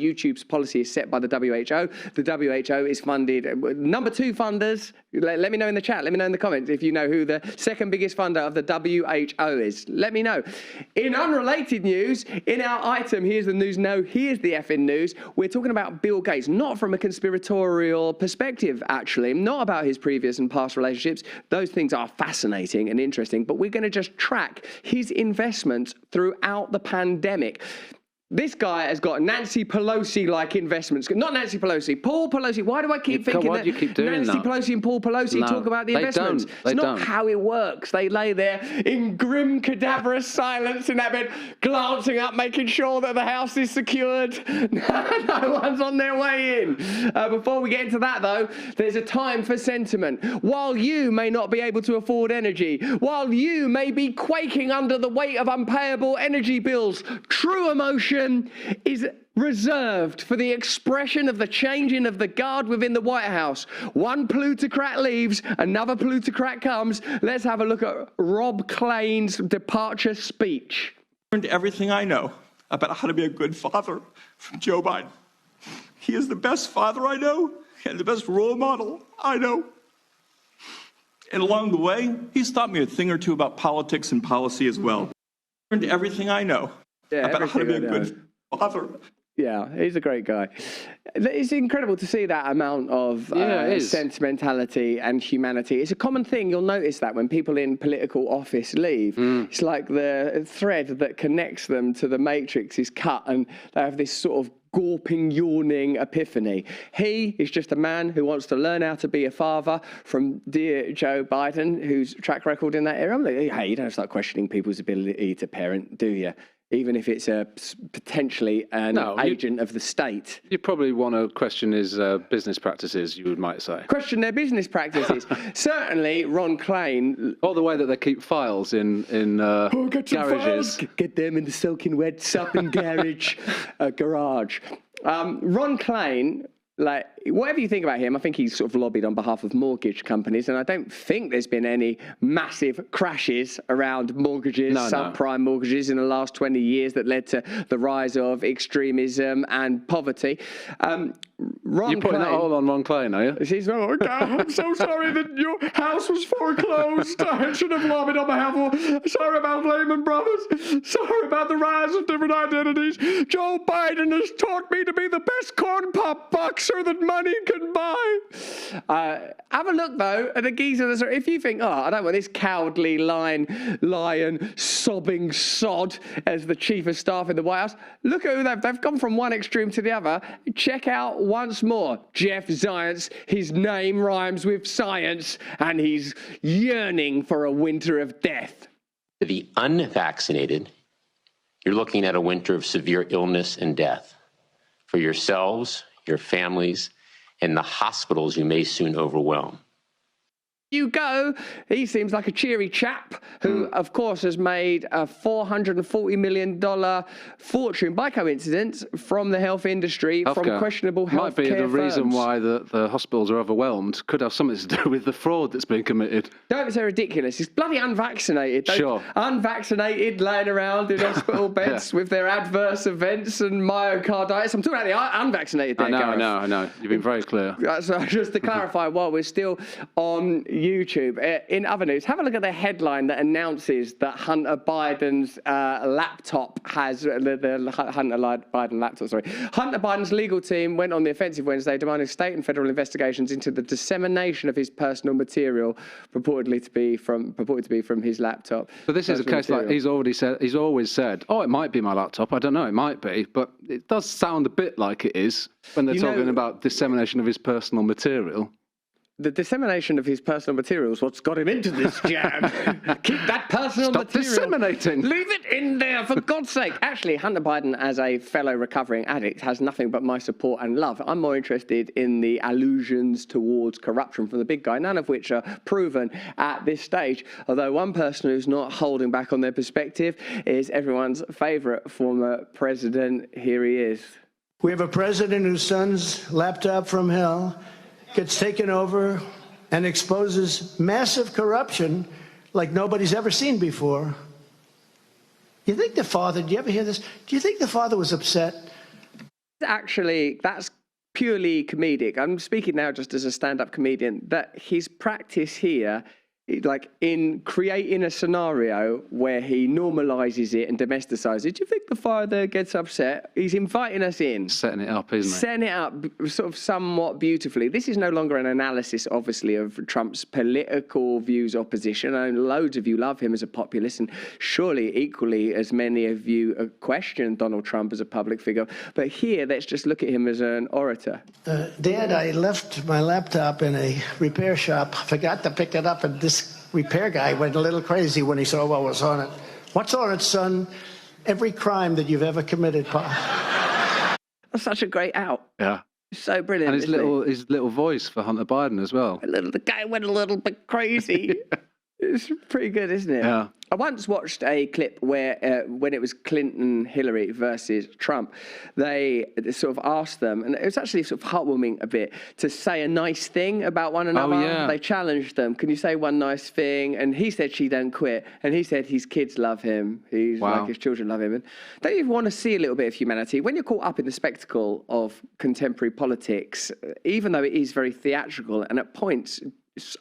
YouTube's policy is set by the WHO. The WHO is funded, number 2 funders, let me know in the chat, let me know in the comments if you know who the second biggest funder of the WHO is. Let me know. In unrelated news, in our item, here's the news, no, here's the effing news, we're talking about Bill Gates, not from a conspiratorial perspective, actually, not about his previous and past relationships. Those things are fascinating and interesting, but we're going to just track his investments throughout the pandemic. This guy has got Nancy Pelosi-like investments. Not Nancy Pelosi, Paul Pelosi. Why do I keep thinking that Nancy Pelosi and Paul Pelosi talk about the investments? It's not how it works. They lay there in grim, cadaverous silence in that bed, glancing up, making sure that the house is secured. No one's on their way in. Before we get into that, though, there's a time for sentiment. While you may not be able to afford energy, while you may be quaking under the weight of unpayable energy bills, true emotion is reserved for the expression of the changing of the guard within the White House. One plutocrat leaves, another plutocrat comes. Let's have a look at Rob Klein's departure speech. I learned everything I know about how to be a good father from Joe Biden. He is the best father I know and the best role model I know. And along the way, he's taught me a thing or two about politics and policy as well. I learned everything I know about how to be a good father. Yeah, he's a great guy. It's incredible to see that amount of sentimentality and humanity. It's a common thing. You'll notice that when people in political office leave, it's like the thread that connects them to the matrix is cut and they have this sort of gawping, yawning epiphany. He is just a man who wants to learn how to be a father from dear Joe Biden, whose track record in that era. I'm like, hey, you don't start questioning people's ability to parent, do you? Even if it's potentially an agent of the state. You probably want to question his business practices, you might say. Question their business practices. Certainly, Ron Klein... Or the way that they keep files in garages. Get them in the soaking wet sopping garage. Ron Klein... Like, whatever you think about him, I think he's sort of lobbied on behalf of mortgage companies, and I don't think there's been any massive crashes around mortgages, subprime mortgages in the last 20 years that led to the rise of extremism and poverty. You're putting that all on Ron Klein, are you? He's I'm so sorry that your house was foreclosed. I should have lobbied on behalf of... Sorry about Lehman Brothers. Sorry about the rise of different identities. Joe Biden has taught me to be the best corn pop boxer that money can buy. Have a look, though, at the geezer. If you think, I don't want this cowardly lion, sobbing sod as the chief of staff in the White House, look at who they've gone from one extreme to the other. Check out once more Jeff Zients. His name rhymes with science, and he's yearning for a winter of death. To the unvaccinated, you're looking at a winter of severe illness and death. For yourselves, your families, and the hospitals you may soon overwhelm. You go. He seems like a cheery chap who, of course, has made a $440 million fortune, by coincidence, from the health industry, from questionable health Might be the reason why the hospitals are overwhelmed. Could have something to do with the fraud that's been committed. Don't be so ridiculous. He's bloody unvaccinated. Sure. Unvaccinated, laying around in hospital beds with their adverse events and myocarditis. I'm talking about the unvaccinated there, I know. You've been very clear. So just to clarify, while we're still on YouTube, in other news, have a look at the headline that announces that Hunter Biden's laptop has Hunter Biden's legal team went on the offensive Wednesday, demanding state and federal investigations into the dissemination of his personal material, purported to be from his laptop. So this is a case like he's always said, oh, it might be my laptop. I don't know, it might be, but it does sound a bit like it is when they're talking about dissemination of his personal material. The dissemination of his personal material is what's got him into this jam. Keep that personal material. Stop disseminating. Leave it in there, for God's sake. Actually, Hunter Biden, as a fellow recovering addict, has nothing but my support and love. I'm more interested in the allusions towards corruption from the big guy, none of which are proven at this stage. Although one person who's not holding back on their perspective is everyone's favorite former president. Here he is. We have a president whose son's laptop from hell gets taken over and exposes massive corruption like nobody's ever seen before. You think the father, do you ever hear this? Do you think the father was upset Actually, that's purely comedic. I'm speaking now just as a stand-up comedian, that his practice here, like in creating a scenario where he normalizes it and domesticizes it. Do you think the father gets upset? He's inviting us in. Setting it up, isn't it? Setting it up sort of somewhat beautifully. This is no longer an analysis, obviously, of Trump's political views or position. I know loads of you love him as a populist, and surely equally as many of you question Donald Trump as a public figure. But here, let's just look at him as an orator. Dad, I left my laptop in a repair shop, forgot to pick it up, and this repair guy went a little crazy when he saw what was on it. What's on it, son? Every crime that you've ever committed, Pa. That's such a great out. Yeah. So brilliant. And his little voice for Hunter Biden as well. The guy went a little bit crazy. It's pretty good, isn't it? Yeah. I once watched a clip where, when it was Clinton-Hillary versus Trump, they sort of asked them, and it was actually sort of heartwarming a bit, to say a nice thing about one another. Oh, yeah. They challenged them. Can you say one nice thing? And he said she don't quit. And he said his kids love him. He's Wow. like his children love him. And don't you want to see a little bit of humanity? When you're caught up in the spectacle of contemporary politics, even though it is very theatrical and at points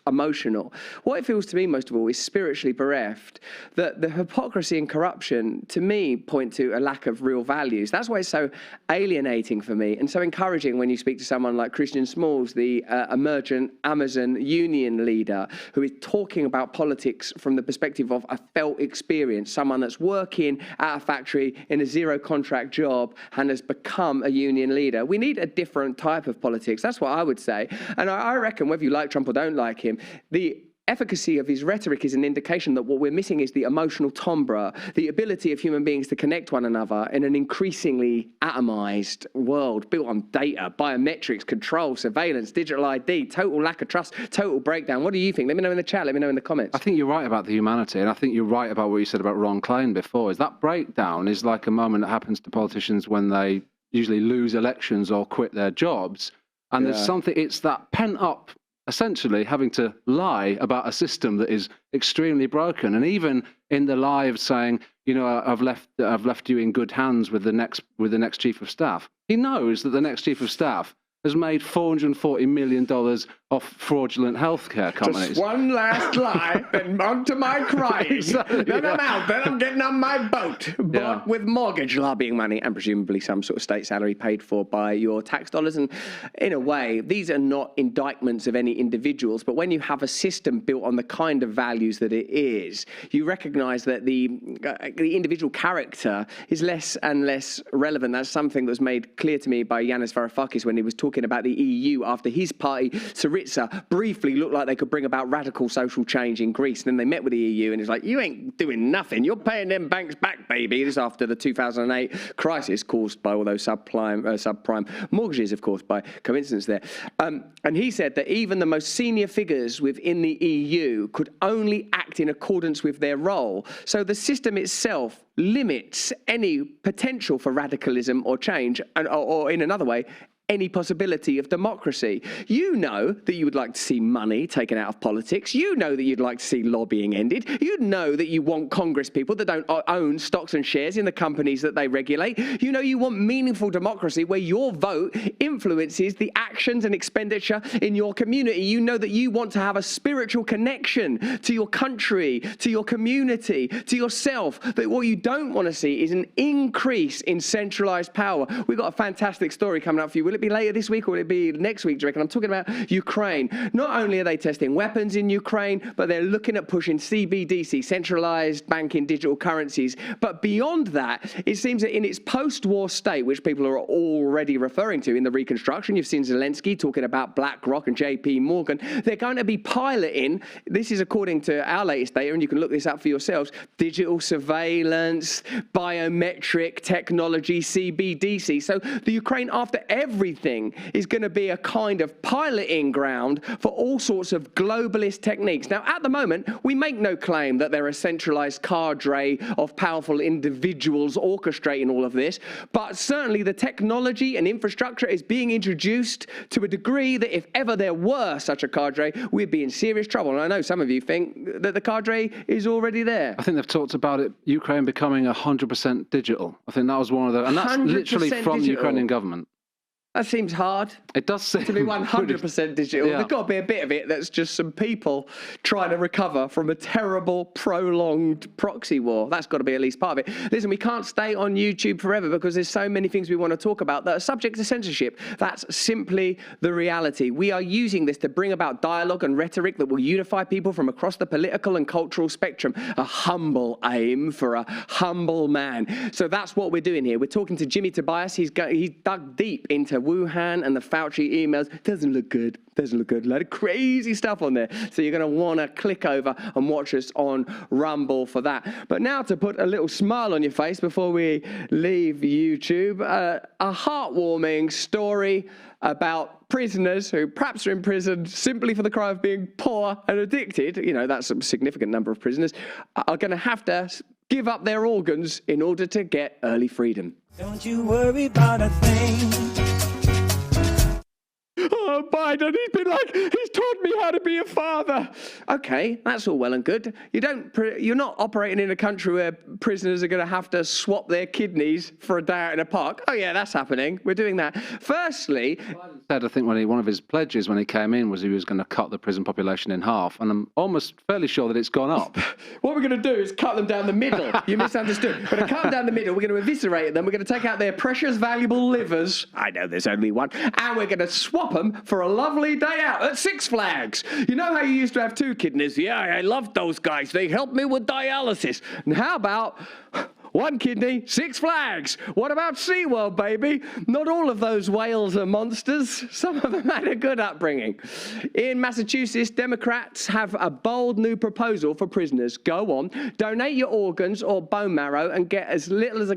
emotional, what it feels to me most of all is spiritually bereft. That the hypocrisy and corruption to me point to a lack of real values. That's why it's so alienating for me and so encouraging when you speak to someone like Christian Smalls, the emergent Amazon union leader, who is talking about politics from the perspective of a felt experience, someone that's working at a factory in a zero contract job and has become a union leader. We need a different type of politics. That's what I would say. And I reckon whether you like Trump or don't like him, the efficacy of his rhetoric is an indication that what we're missing is the emotional timbre, the ability of human beings to connect one another in an increasingly atomized world built on data, biometrics, control, surveillance, digital ID, total lack of trust, total breakdown. What do you think? Let me know in the chat. Let me know in the comments. I think you're right about the humanity, and I think you're right about what you said about Ron Klain before. Is that breakdown is like a moment that happens to politicians when they usually lose elections or quit their jobs, and there's something. It's that pent up. Essentially having to lie about a system that is extremely broken, and even in the lie of saying, you know, I've left you in good hands with the next chief of staff. He knows that the next chief of staff has made $440 million off fraudulent healthcare companies. Just one last lie, and on to my crying. Exactly, Then I'm out. Then I'm getting on my boat, bought with mortgage lobbying money and presumably some sort of state salary paid for by your tax dollars. And in a way, these are not indictments of any individuals, but when you have a system built on the kind of values that it is, you recognize that the individual character is less and less relevant. That's something that was made clear to me by Yanis Varoufakis when he was talking about the EU after his party, Syriza, briefly looked like they could bring about radical social change in Greece. And then they met with the EU and it's like, you ain't doing nothing. You're paying them banks back, baby. This is after the 2008 crisis caused by all those subprime mortgages, of course, by coincidence there. And he said that even the most senior figures within the EU could only act in accordance with their role. So the system itself limits any potential for radicalism or change, or in another way, any possibility of democracy. You know that you would like to see money taken out of politics. You know that you'd like to see lobbying ended. You know that you want Congress people that don't own stocks and shares in the companies that they regulate. You know you want meaningful democracy where your vote influences the actions and expenditure in your community. You know that you want to have a spiritual connection to your country, to your community, to yourself. That what you don't want to see is an increase in centralized power. We've got a fantastic story coming up for you. Will it be later this week or will it be next week, do you reckon? I'm talking about Ukraine. Not only are they testing weapons in Ukraine, but they're looking at pushing CBDC, centralized banking digital currencies. But beyond that, it seems that in its post-war state, which people are already referring to in the reconstruction, you've seen Zelensky talking about BlackRock and JP Morgan, they're going to be piloting, this is according to our latest data, and you can look this up for yourselves, digital surveillance, biometric technology, CBDC. So the Ukraine, after every everything is going to be a kind of piloting ground for all sorts of globalist techniques. Now, at the moment, we make no claim that they're a centralized cadre of powerful individuals orchestrating all of this, but certainly the technology and infrastructure is being introduced to a degree that if ever there were such a cadre, we'd be in serious trouble. And I know some of you think that the cadre is already there. I think they've talked about it, Ukraine becoming 100% digital. I think that was one of the, and that's literally from the Ukrainian government. That seems hard. It does seem to be 100% digital. Yeah. There's got to be a bit of it that's just some people trying to recover from a terrible, prolonged proxy war. That's got to be at least part of it. Listen, we can't stay on YouTube forever because there's so many things we want to talk about that are subject to censorship. That's simply the reality. We are using this to bring about dialogue and rhetoric that will unify people from across the political and cultural spectrum. A humble aim for a humble man. So that's what we're doing here. We're talking to Jimmy Tobias. He's dug deep into Wuhan and the Fauci emails. Doesn't look good. Doesn't look good. A lot of crazy stuff on there. So you're going to want to click over and watch us on Rumble for that. But now to put a little smile on your face before we leave YouTube, a heartwarming story about prisoners who perhaps are in prison simply for the crime of being poor and addicted. You know, that's a significant number of prisoners are going to have to give up their organs in order to get early freedom. Don't you worry about a thing. Oh, Biden, he's taught me how to be a father. Okay, that's all well and good. You're not operating in a country where prisoners are going to have to swap their kidneys for a day out in a park. Oh yeah, that's happening. We're doing that. Firstly, Biden said, I think one of his pledges when he came in was he was going to cut the prison population in half, and I'm almost fairly sure that it's gone up. What we're going to do is cut them down the middle. You misunderstood. We're going to cut them down the middle. We're going to eviscerate them. We're going to take out their precious, valuable livers. I know there's only one. And we're going to swap them for a lovely day out at Six Flags. You know how you used to have two kidneys? Yeah, I loved those guys. They helped me with dialysis. And how about one kidney, Six Flags? What about SeaWorld, baby? Not all of those whales are monsters. Some of them had a good upbringing. In Massachusetts, Democrats have a bold new proposal for prisoners. Go on, donate your organs or bone marrow and get as little as a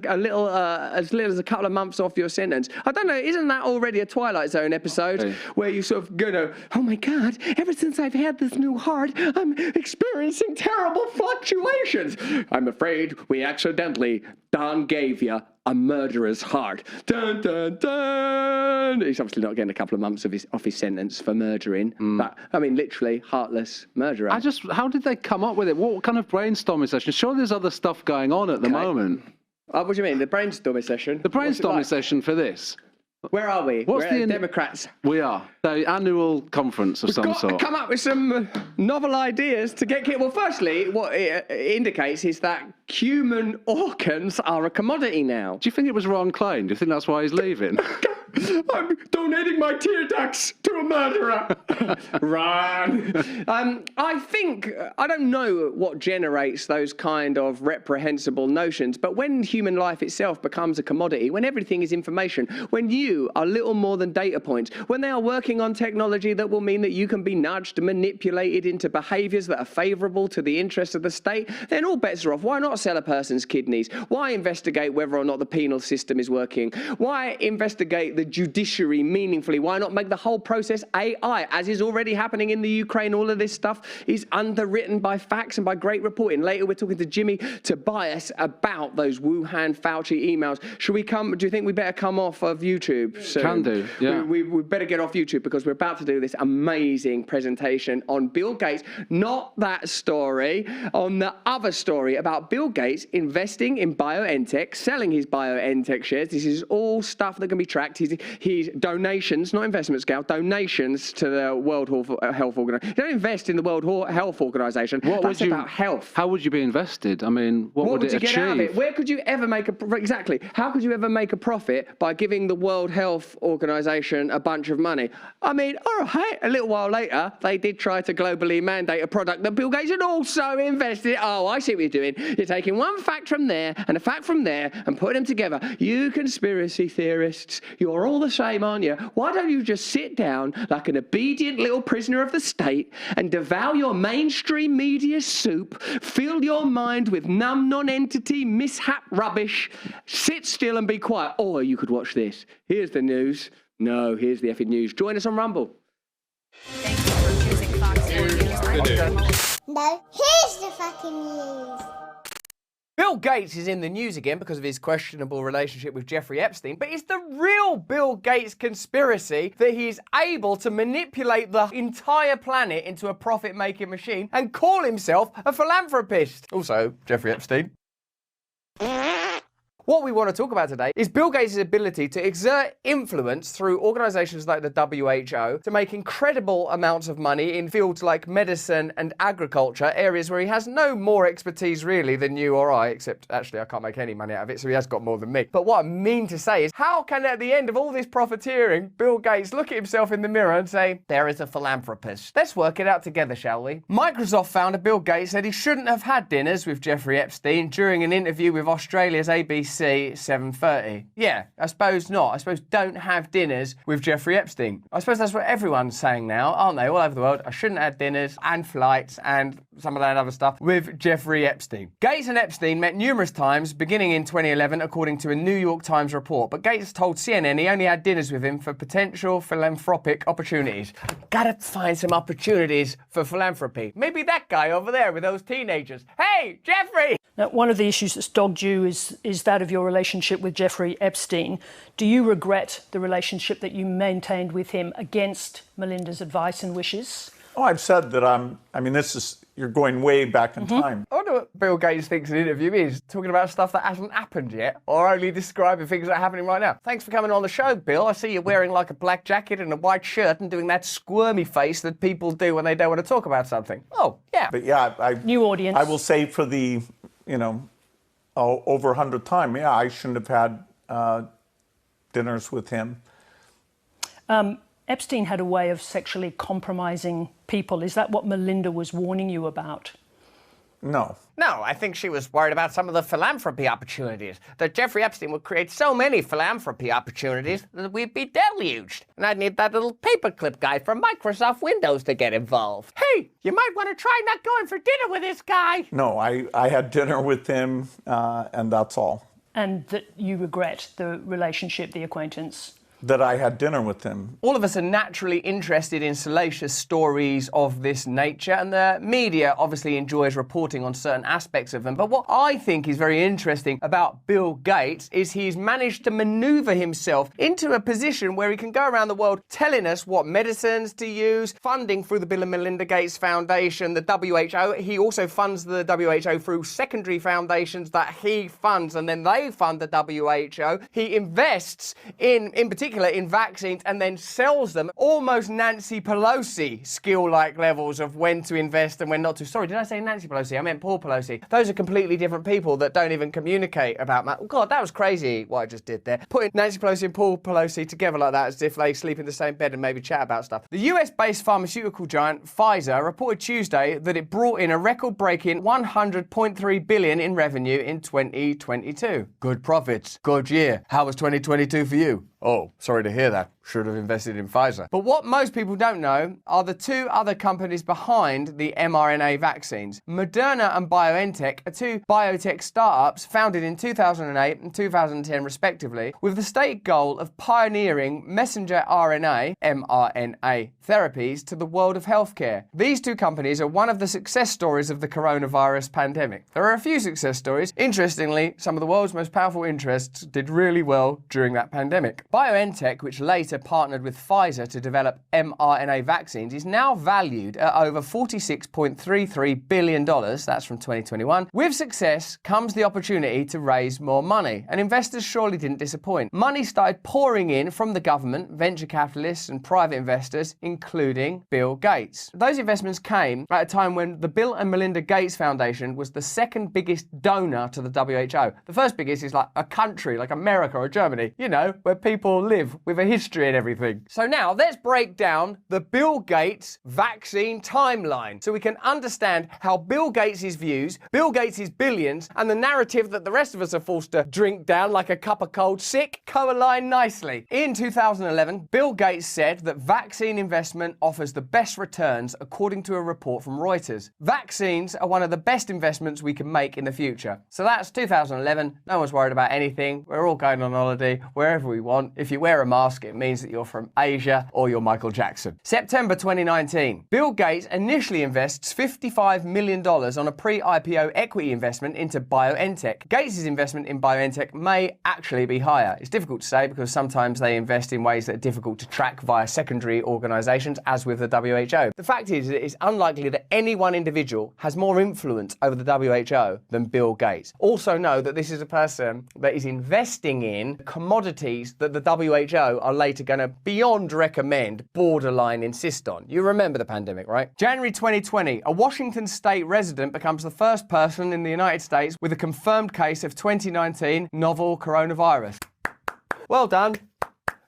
couple of months off your sentence. I don't know, isn't that already a Twilight Zone episode where you sort of go, oh my God, ever since I've had this new heart, I'm experiencing terrible fluctuations. I'm afraid we accidentally Don gave you a murderer's heart. Dun, dun, dun. He's obviously not getting a couple of months off his sentence for murdering. But, I mean, literally, heartless murderer. How did they come up with it? What kind of brainstorming session? Sure, there's other stuff going on at the moment. What do you mean, the brainstorming session? The brainstorming session for this. Where are we? What's We're the Democrats? We are. The annual conference of some sort. Come up with some novel ideas to get... Well, firstly, what it indicates is that human organs are a commodity now. Do you think it was Ron Klein? Do you think that's why he's leaving? I'm donating my tear ducts to a murderer. Run. I don't know what generates those kind of reprehensible notions, but when human life itself becomes a commodity, when everything is information, when you are little more than data points, when they are working on technology that will mean that you can be nudged and manipulated into behaviours that are favourable to the interests of the state, then all bets are off. Why not sell a person's kidneys? Why investigate whether or not the penal system is working? Why investigate the judiciary meaningfully? Why not make the whole process AI, as is already happening in the Ukraine? All of this stuff is underwritten by facts and by great reporting. Later, we're talking to Jimmy Tobias about those Wuhan Fauci emails. Do you think we better come off of YouTube soon? Can do, yeah. We better get off YouTube because we're about to do this amazing presentation on Bill Gates. Not that story, on the other story about Bill Gates investing in BioNTech, selling his BioNTech shares. This is all stuff that can be tracked. His donations, not investment scale, donations to the World Health Organization. You don't invest in the World Health Organization. That's about health. How would you be invested? I mean, what would it achieve? Get out of it? Where could you ever make exactly? How could you ever make a profit by giving the World Health Organization a bunch of money? I mean, all right, a little while later, they did try to globally mandate a product that Bill Gates had also invested. Oh, I see what you're doing. You're taking one fact from there and a fact from there and putting them together. You conspiracy theorists, you're all the same, aren't you? Why don't you just sit down like an obedient little prisoner of the state and devour your mainstream media soup, fill your mind with numb non-entity mishap rubbish, sit still and be quiet? Or you could watch this. Here's the news. No, here's the effing news. Join us on Rumble. Thank you for choosing Fox News. No, here's the fucking news. Bill Gates is in the news again because of his questionable relationship with Jeffrey Epstein, but it's the real Bill Gates conspiracy that he's able to manipulate the entire planet into a profit-making machine and call himself a philanthropist. Also, Jeffrey Epstein. What we want to talk about today is Bill Gates' ability to exert influence through organizations like the WHO to make incredible amounts of money in fields like medicine and agriculture, areas where he has no more expertise really than you or I, except actually I can't make any money out of it, so he has got more than me. But what I mean to say is, how can at the end of all this profiteering, Bill Gates look at himself in the mirror and say, there is a philanthropist. Let's work it out together, shall we? Microsoft founder Bill Gates said he shouldn't have had dinners with Jeffrey Epstein during an interview with Australia's ABC 7:30. Yeah, I suppose not. I suppose don't have dinners with Jeffrey Epstein. I suppose that's what everyone's saying now, aren't they? All over the world. I shouldn't have dinners and flights and some of that other stuff with Jeffrey Epstein. Gates and Epstein met numerous times, beginning in 2011, according to a New York Times report. But Gates told CNN he only had dinners with him for potential philanthropic opportunities. Gotta find some opportunities for philanthropy. Maybe that guy over there with those teenagers. Hey, Jeffrey! Now, one of the issues that's dogged you is that of your relationship with Jeffrey Epstein. Do you regret the relationship that you maintained with him against Melinda's advice and wishes? Oh, I've said that you're going way back in time. I wonder what Bill Gates thinks an interview is, talking about stuff that hasn't happened yet, or only describing things that are happening right now. Thanks for coming on the show, Bill. I see you wearing like a black jacket and a white shirt and doing that squirmy face that people do when they don't want to talk about something. Oh, yeah. But yeah, New audience. I will say for the, over 100th time, yeah, I shouldn't have had dinners with him. Epstein had a way of sexually compromising people. Is that what Melinda was warning you about? No. No, I think she was worried about some of the philanthropy opportunities. That Jeffrey Epstein would create so many philanthropy opportunities that we'd be deluged. And I'd need that little paperclip guy from Microsoft Windows to get involved. Hey, you might want to try not going for dinner with this guy. No, I had dinner with him, and that's all. And that you regret the relationship, the acquaintance? That I had dinner with him. All of us are naturally interested in salacious stories of this nature, and the media obviously enjoys reporting on certain aspects of them. But what I think is very interesting about Bill Gates is he's managed to maneuver himself into a position where he can go around the world telling us what medicines to use, funding through the Bill and Melinda Gates Foundation, the WHO. He also funds the WHO through secondary foundations that he funds, and then they fund the WHO. He invests in particular in vaccines and then sells them, almost Nancy Pelosi skill-like levels of when to invest and when not to. Sorry, did I say Nancy Pelosi? I meant Paul Pelosi. Those are completely different people that don't even communicate about God, that was crazy what I just did there. Putting Nancy Pelosi and Paul Pelosi together like that as if they sleep in the same bed and maybe chat about stuff. The US-based pharmaceutical giant Pfizer reported Tuesday that it brought in a record-breaking $100.3 billion in revenue in 2022. Good profits. Good year. How was 2022 for you? Oh, sorry to hear that. Should have invested in Pfizer. But what most people don't know are the two other companies behind the mRNA vaccines. Moderna and BioNTech are two biotech startups founded in 2008 and 2010 respectively, with the stated goal of pioneering messenger RNA, mRNA, therapies to the world of healthcare. These two companies are one of the success stories of the coronavirus pandemic. There are a few success stories. Interestingly, some of the world's most powerful interests did really well during that pandemic. BioNTech, which later partnered with Pfizer to develop mRNA vaccines, is now valued at over $46.33 billion. That's from 2021. With success comes the opportunity to raise more money, and investors surely didn't disappoint. Money started pouring in from the government, venture capitalists, and private investors, including Bill Gates. Those investments came at a time when the Bill and Melinda Gates Foundation was the second biggest donor to the WHO. The first biggest is like a country, like America or Germany, where people live with a history and everything. So now let's break down the Bill Gates vaccine timeline so we can understand how Bill Gates' views, Bill Gates' billions, and the narrative that the rest of us are forced to drink down like a cup of cold sick co-align nicely. In 2011, Bill Gates said that vaccine investment offers the best returns according to a report from Reuters. Vaccines are one of the best investments we can make in the future. So that's 2011. No one's worried about anything. We're all going on holiday wherever we want. If you wear a mask, it means means that you're from Asia or you're Michael Jackson. September 2019. Bill Gates initially invests $55 million on a pre-IPO equity investment into BioNTech. Gates' investment in BioNTech may actually be higher. It's difficult to say because sometimes they invest in ways that are difficult to track via secondary organisations, as with the WHO. The fact is that it's unlikely that any one individual has more influence over the WHO than Bill Gates. Also know that this is a person that is investing in commodities that the WHO are later going to, beyond recommend, borderline insist on. You remember the pandemic, right? January 2020, a Washington state resident becomes the first person in the United States with a confirmed case of 2019 novel coronavirus. Well done.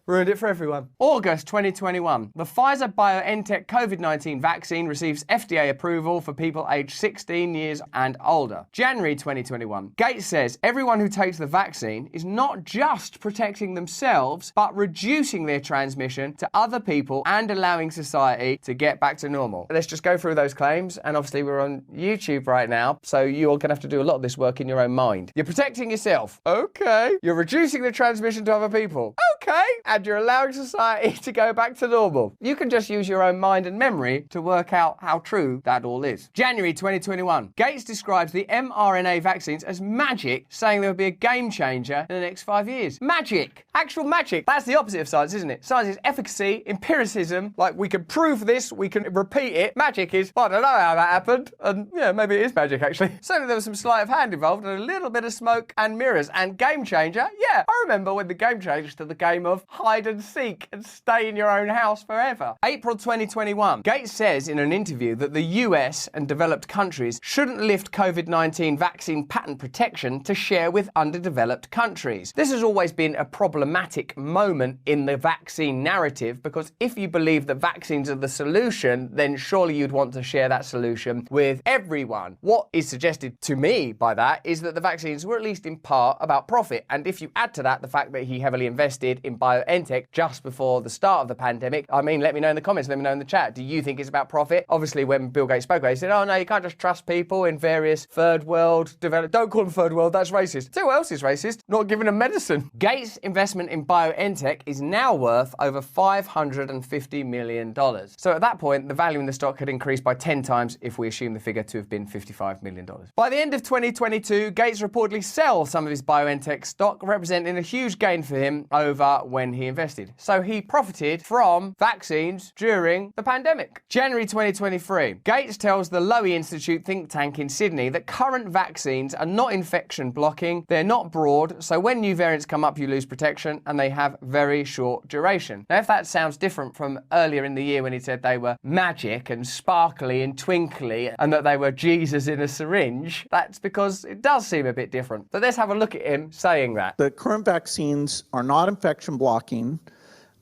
Ruined it for everyone. August 2021. The Pfizer-BioNTech COVID-19 vaccine receives FDA approval for people aged 16 years and older. January 2021. Gates says everyone who takes the vaccine is not just protecting themselves, but reducing their transmission to other people and allowing society to get back to normal. Let's just go through those claims. And obviously we're on YouTube right now, so you're going to have to do a lot of this work in your own mind. You're protecting yourself. Okay. You're reducing the transmission to other people. Okay. And you're allowing society to go back to normal. You can just use your own mind and memory to work out how true that all is. January 2021. Gates describes the mRNA vaccines as magic, saying there will be a game changer in the next 5 years. Magic. Actual magic. That's the opposite of science, isn't it? Science is efficacy, empiricism, like we can prove this, we can repeat it. Magic is, I don't know how that happened, and yeah, maybe it is magic actually. Certainly there was some sleight of hand involved and a little bit of smoke and mirrors. And game changer, yeah, I remember when the game changed to the game of hide and seek and stay in your own house forever. April 2021. Gates says in an interview that the US and developed countries shouldn't lift COVID-19 vaccine patent protection to share with underdeveloped countries. This has always been a problematic moment in the vaccine narrative because if you believe that vaccines are the solution, then surely you'd want to share that solution with everyone. What is suggested to me by that is that the vaccines were at least in part about profit. And if you add to that the fact that he heavily invested in BioNTech just before the start of the pandemic, I mean, let me know in the comments, let me know in the chat. Do you think it's about profit? Obviously, when Bill Gates spoke about it, he said, oh no, you can't just trust people in various third world developed. Don't call them third world, that's racist. So who else is racist? Not giving them medicine. Gates' investment in BioNTech is now worth over $550 million. So at that point, the value in the stock had increased by 10 times if we assume the figure to have been $55 million. By the end of 2022, Gates reportedly sells some of his BioNTech stock, representing a huge gain for him over when he invested. So he profited from vaccines during the pandemic. January 2023. Gates tells the Lowy Institute think tank in Sydney that current vaccines are not infection blocking, they're not broad, so when new variants come up you lose protection and they have very short duration. Now if that sounds different from earlier in the year when he said they were magic and sparkly and twinkly and that they were Jesus in a syringe, that's because it does seem a bit different. But let's have a look at him saying that. The current vaccines are not infection blocking.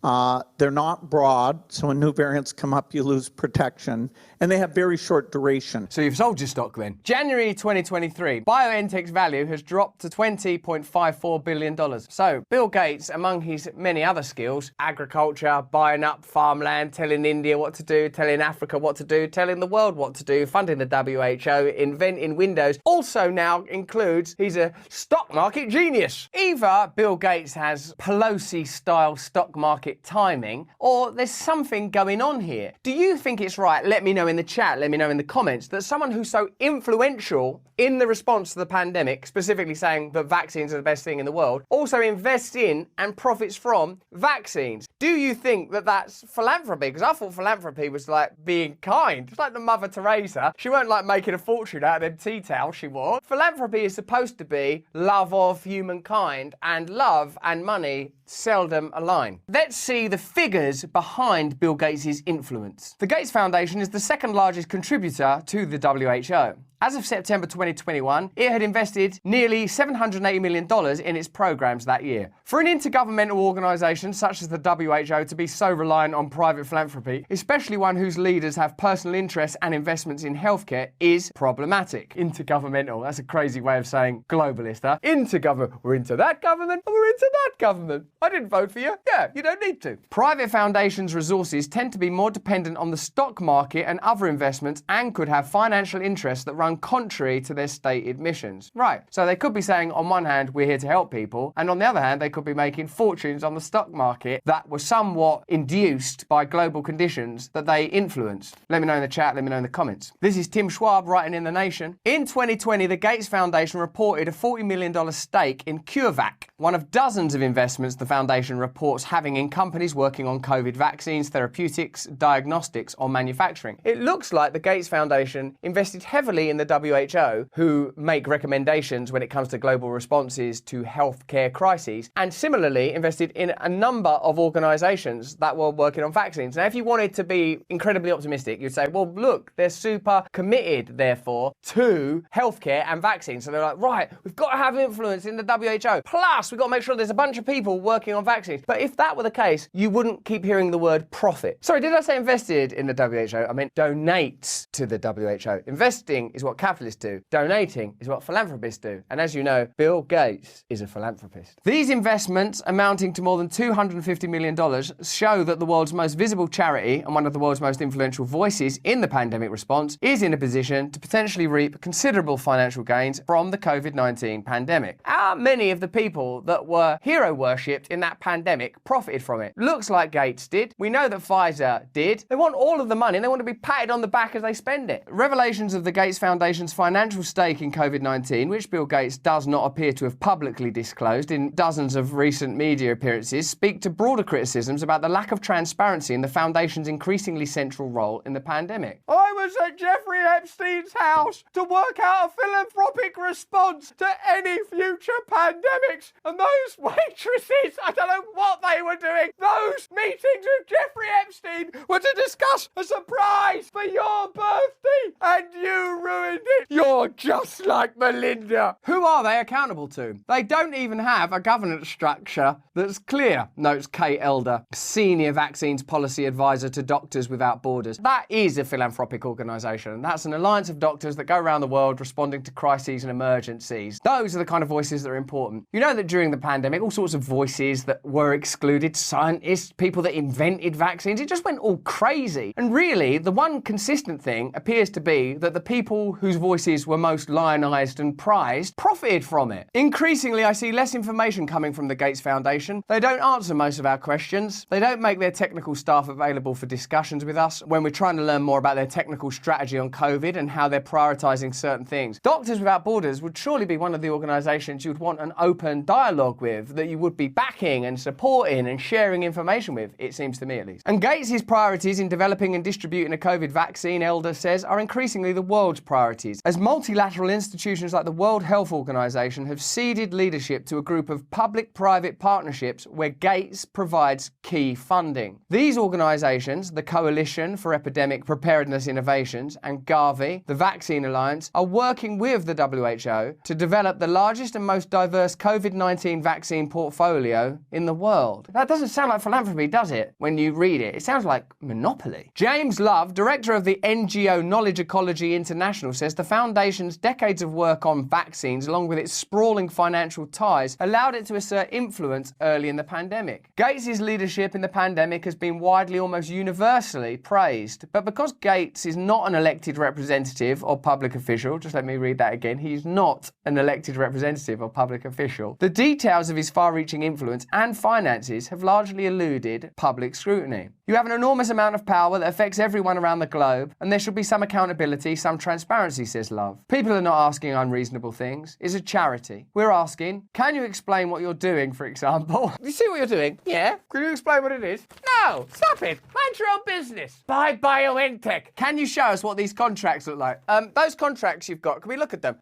They're not broad, so when new variants come up, you lose protection, and they have very short duration. So you've sold your stock then. January 2023, BioNTech's value has dropped to $20.54 billion. So Bill Gates, among his many other skills, agriculture, buying up farmland, telling India what to do, telling Africa what to do, telling the world what to do, funding the WHO, inventing Windows, also now includes he's a stock market genius. Either Bill Gates has Pelosi-style stock market timing, or there's something going on here. Do you think it's right? Let me know in the chat, let me know in the comments, that someone who's so influential in the response to the pandemic, specifically saying that vaccines are the best thing in the world, also invests in and profits from vaccines. Do you think that that's philanthropy? Because I thought philanthropy was like being kind. It's like the Mother Teresa. She weren't like making a fortune out of them tea towels she wore. Philanthropy is supposed to be love of humankind, and love and money seldom align. Let's see the figures behind Bill Gates' influence. The Gates Foundation is the second largest contributor to the WHO. As of September 2021, it had invested nearly $780 million in its programs that year. For an intergovernmental organisation such as the WHO to be so reliant on private philanthropy, especially one whose leaders have personal interests and investments in healthcare, is problematic. Intergovernmental, that's a crazy way of saying globalist, huh? Intergovernment, we're into that government, and we're into that government. I didn't vote for you. Yeah, you don't need to. Private foundations' resources tend to be more dependent on the stock market and other investments and could have financial interests that run run contrary to their stated missions. Right, so they could be saying, on one hand, we're here to help people, and on the other hand, they could be making fortunes on the stock market that were somewhat induced by global conditions that they influenced. Let me know in the chat, let me know in the comments. This is Tim Schwab writing in The Nation. In 2020, the Gates Foundation reported a $40 million stake in CureVac, one of dozens of investments the foundation reports having in companies working on COVID vaccines, therapeutics, diagnostics, or manufacturing. It looks like the Gates Foundation invested heavily in the WHO, who make recommendations when it comes to global responses to healthcare crises, and similarly invested in a number of organisations that were working on vaccines. Now, if you wanted to be incredibly optimistic, you'd say, well, look, they're super committed, therefore, to healthcare and vaccines. So they're like, right, we've got to have influence in the WHO. Plus, we've got to make sure there's a bunch of people working on vaccines. But if that were the case, you wouldn't keep hearing the word profit. Sorry, did I say invested in the WHO? I meant donates to the WHO. Investing is what capitalists do. Donating is what philanthropists do. And as you know, Bill Gates is a philanthropist. These investments, amounting to more than $250 million, show that the world's most visible charity and one of the world's most influential voices in the pandemic response is in a position to potentially reap considerable financial gains from the COVID-19 pandemic. How many of the people that were hero worshipped in that pandemic profited from it? Looks like Gates did. We know that Pfizer did. They want all of the money and they want to be patted on the back as they spend it. Revelations of the Gates Foundation's financial stake in COVID-19, which Bill Gates does not appear to have publicly disclosed in dozens of recent media appearances, speak to broader criticisms about the lack of transparency in the foundation's increasingly central role in the pandemic. I was at Jeffrey Epstein's house to work out a philanthropic response to any future pandemics, and those waitresses, I don't know what they were doing, those meetings with Jeffrey Epstein were to discuss a surprise for your birthday, and you ruined it. You're just like Melinda. Who are they accountable to? They don't even have a governance structure that's clear, notes Kate Elder, Senior Vaccines Policy Advisor to Doctors Without Borders. That is a philanthropic organisation. That's an alliance of doctors that go around the world responding to crises and emergencies. Those are the kind of voices that are important. You know that during the pandemic, all sorts of voices that were excluded, scientists, people that invented vaccines, it just went all crazy. And really, the one consistent thing appears to be that the people whose voices were most lionised and prized profited from it. Increasingly, I see less information coming from the Gates Foundation. They don't answer most of our questions. They don't make their technical staff available for discussions with us when we're trying to learn more about their technical strategy on COVID and how they're prioritising certain things. Doctors Without Borders would surely be one of the organisations you'd want an open dialogue with, that you would be backing and supporting and sharing information with, it seems to me at least. And Gates' priorities in developing and distributing a COVID vaccine, Elder says, are increasingly the world's priorities, as multilateral institutions like the World Health Organization have ceded leadership to a group of public-private partnerships where Gates provides key funding. These organisations, the Coalition for Epidemic Preparedness Innovations and Gavi, the Vaccine Alliance, are working with the WHO to develop the largest and most diverse COVID-19 vaccine portfolio in the world. That doesn't sound like philanthropy, does it, when you read it? It sounds like monopoly. James Love, director of the NGO Knowledge Ecology International, says the foundation's decades of work on vaccines, along with its sprawling financial ties, allowed it to assert influence early in the pandemic. Gates' leadership in the pandemic has been widely, almost universally, praised. But because Gates is not an elected representative or public official, just let me read that again, he's not an elected representative or public official, the details of his far-reaching influence and finances have largely eluded public scrutiny. You have an enormous amount of power that affects everyone around the globe, and there should be some accountability, some transparency, says Love. People are not asking unreasonable things. It's a charity. We're asking, can you explain what you're doing, for example? You see what you're doing? Yeah. Can you explain what it is? No. Stop it. Mind your own business. Buy BioNTech. Can you show us what these contracts look like? Those contracts you've got, can we look at them?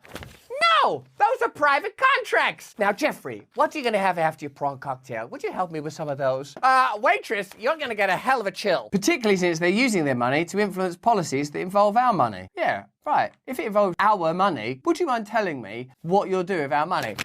No! Those are private contracts! Now, Jeffrey, what are you going to have after your prawn cocktail? Would you help me with some of those? Waitress, you're going to get a hell of a chill. Particularly since they're using their money to influence policies that involve our money. Yeah, right. If it involves our money, would you mind telling me what you'll do with our money?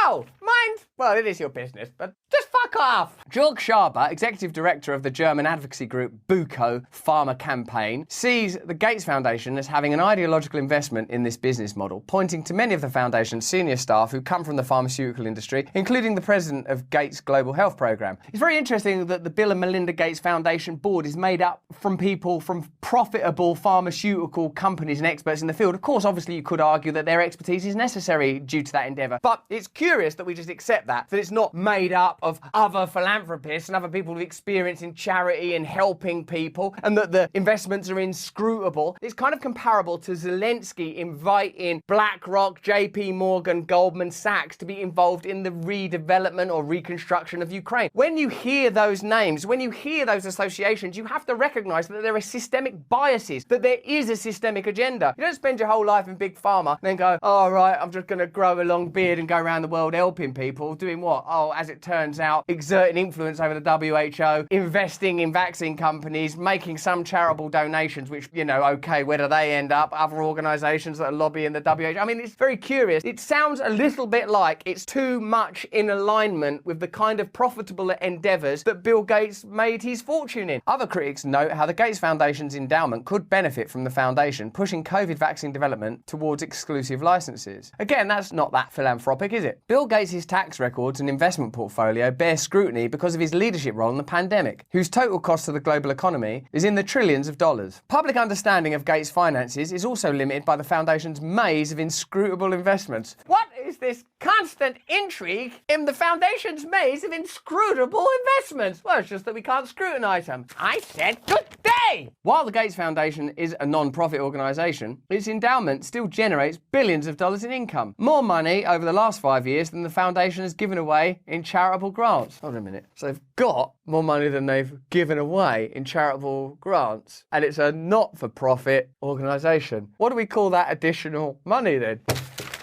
No! mind, well, it is your business, but just fuck off. Jörg Schaber, executive director of the German advocacy group BUKO Pharma Campaign, sees the Gates Foundation as having an ideological investment in this business model, pointing to many of the foundation's senior staff who come from the pharmaceutical industry, including the president of Gates Global Health Program. It's very interesting that the Bill and Melinda Gates Foundation board is made up from people from profitable pharmaceutical companies and experts in the field. Of course, obviously, you could argue that their expertise is necessary due to that endeavour, but it's curious that we just accept that it's not made up of other philanthropists and other people with experience in charity and helping people, and that the investments are inscrutable. It's kind of comparable to Zelensky inviting BlackRock, JP Morgan, Goldman Sachs to be involved in the redevelopment or reconstruction of Ukraine. When you hear those names, when you hear those associations, you have to recognise that there are systemic biases, that there is a systemic agenda. You don't spend your whole life in big pharma and then go, oh, right, I'm just going to grow a long beard and go around the world helping people. Doing what? Oh, as it turns out, exerting influence over the WHO, investing in vaccine companies, making some charitable donations, which, you know, okay, where do they end up? Other organisations that are lobbying the WHO. I mean, it's very curious. It sounds a little bit like it's too much in alignment with the kind of profitable endeavours that Bill Gates made his fortune in. Other critics note how the Gates Foundation's endowment could benefit from the foundation pushing COVID vaccine development towards exclusive licenses. Again, that's not that philanthropic, is it? Bill Gates' tax records and investment portfolio bear scrutiny because of his leadership role in the pandemic, whose total cost to the global economy is in the trillions of dollars. Public understanding of Gates' finances is also limited by the foundation's maze of inscrutable investments. What is this constant intrigue in the foundation's maze of inscrutable investments? Well, it's just that we can't scrutinise them. I said good day! While the Gates Foundation is a non-profit organisation, its endowment still generates billions of dollars in income. More money over the last 5 years than the foundation has given away in charitable grants. Hold on a minute. So they've got more money than they've given away in charitable grants, and it's a not-for-profit organisation. What do we call that additional money then?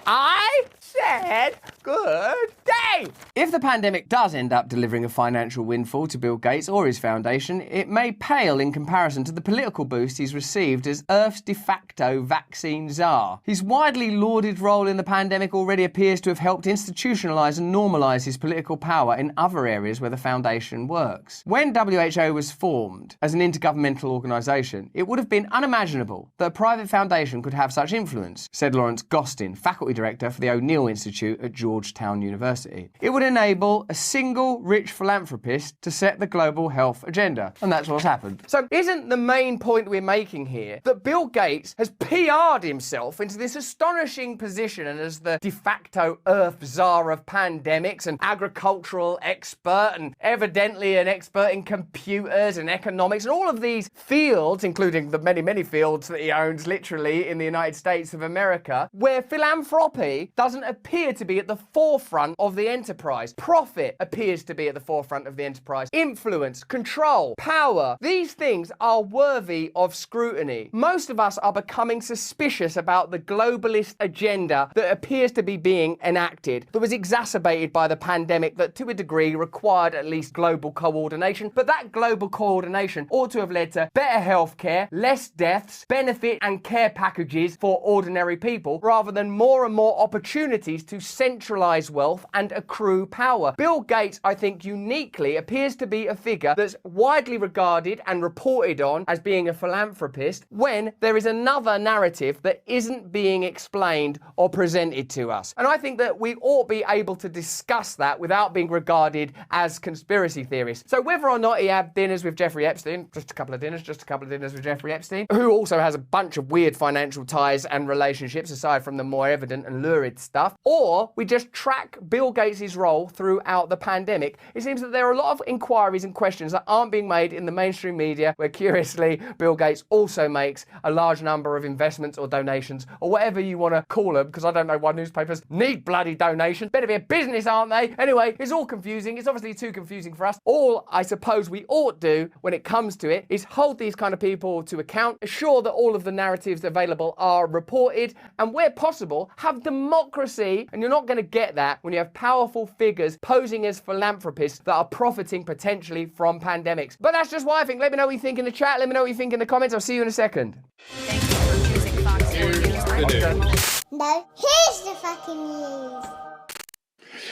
I said good day! If the pandemic does end up delivering a financial windfall to Bill Gates or his foundation, it may pale in comparison to the political boost he's received as Earth's de facto vaccine czar. His widely lauded role in the pandemic already appears to have helped institutionalise and normalise his political power in other areas where the foundation works. When WHO was formed as an intergovernmental organisation, it would have been unimaginable that a private foundation could have such influence, said Lawrence Gostin, faculty director for the O'Neill Institute at Georgetown University. It would enable a single rich philanthropist to set the global health agenda. And that's what's happened. So isn't the main point we're making here that Bill Gates has PR'd himself into this astonishing position as the de facto Earth czar of pandemics, an agricultural expert, and evidently an expert in computers and economics and all of these fields, including the many, many fields that he owns literally in the United States of America, where philanthropy doesn't appear to be at the forefront of the enterprise. Profit appears to be at the forefront of the enterprise. Influence, control, power, these things are worthy of scrutiny. Most of us are becoming suspicious about the globalist agenda that appears to be being enacted, that was exacerbated by the pandemic, that to a degree required at least global coordination, but that global coordination ought to have led to better healthcare, less deaths, benefit and care packages for ordinary people, rather than more and more opportunities to centralise wealth and accrue power. Bill Gates, I think, uniquely appears to be a figure that's widely regarded and reported on as being a philanthropist when there is another narrative that isn't being explained or presented to us. And I think that we ought be able to discuss that without being regarded as conspiracy theorists. So whether or not he had dinners with Jeffrey Epstein, just a couple of dinners with Jeffrey Epstein, who also has a bunch of weird financial ties and relationships aside from the more evident and lurid stuff, or we just track Bill Gates' role throughout the pandemic, it seems that there are a lot of inquiries and questions that aren't being made in the mainstream media, where curiously Bill Gates also makes a large number of investments or donations or whatever you want to call them, because I don't know why newspapers need bloody donations. Better be a business, aren't they? Anyway, it's all confusing. It's obviously too confusing for us. All I suppose we ought do when it comes to it is hold these kind of people to account, assure that all of the narratives available are reported, and where possible, have democracy. And you're not going to get that when you have powerful figures posing as philanthropists that are profiting potentially from pandemics. But that's just what I think. Let me know what you think in the chat. Let me know what you think in the comments. I'll see you in a second. Thank you for choosing Fox News. No, here's the fucking news.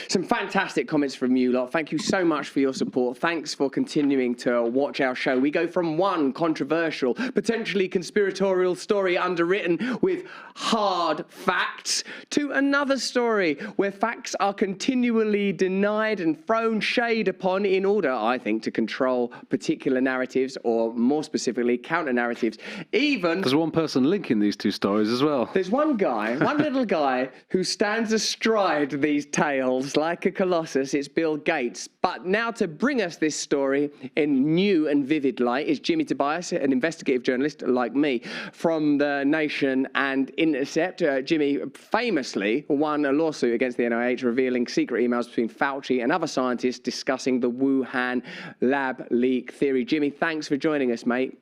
Some fantastic comments from you lot. Thank you so much for your support. Thanks for continuing to watch our show. We go from one controversial, potentially conspiratorial story underwritten with hard facts to another story where facts are continually denied and thrown shade upon in order, I think, to control particular narratives, or more specifically, counter-narratives. Even... There's one person linking these two stories as well. There's one guy, one little guy, who stands astride these tales like a colossus. It's Bill Gates. But now to bring us this story in new and vivid light is Jimmy Tobias, an investigative journalist like me from The Nation and Intercept. Jimmy famously won a lawsuit against the NIH revealing secret emails between Fauci and other scientists discussing the Wuhan lab leak theory. Jimmy, thanks for joining us, mate.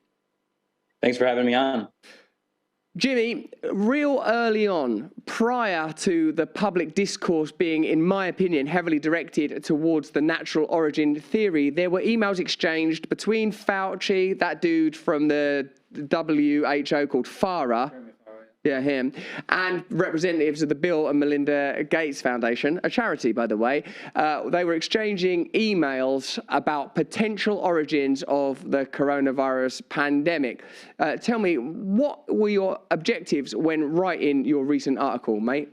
Thanks for having me on. Jimmy, real early on, prior to the public discourse being, in my opinion, heavily directed towards the natural origin theory, there were emails exchanged between Fauci, that dude from the WHO called Farah, yeah, him, and representatives of the Bill and Melinda Gates Foundation, a charity, by the way. They were exchanging emails about potential origins of the coronavirus pandemic. Tell me, what were your objectives when writing your recent article, mate?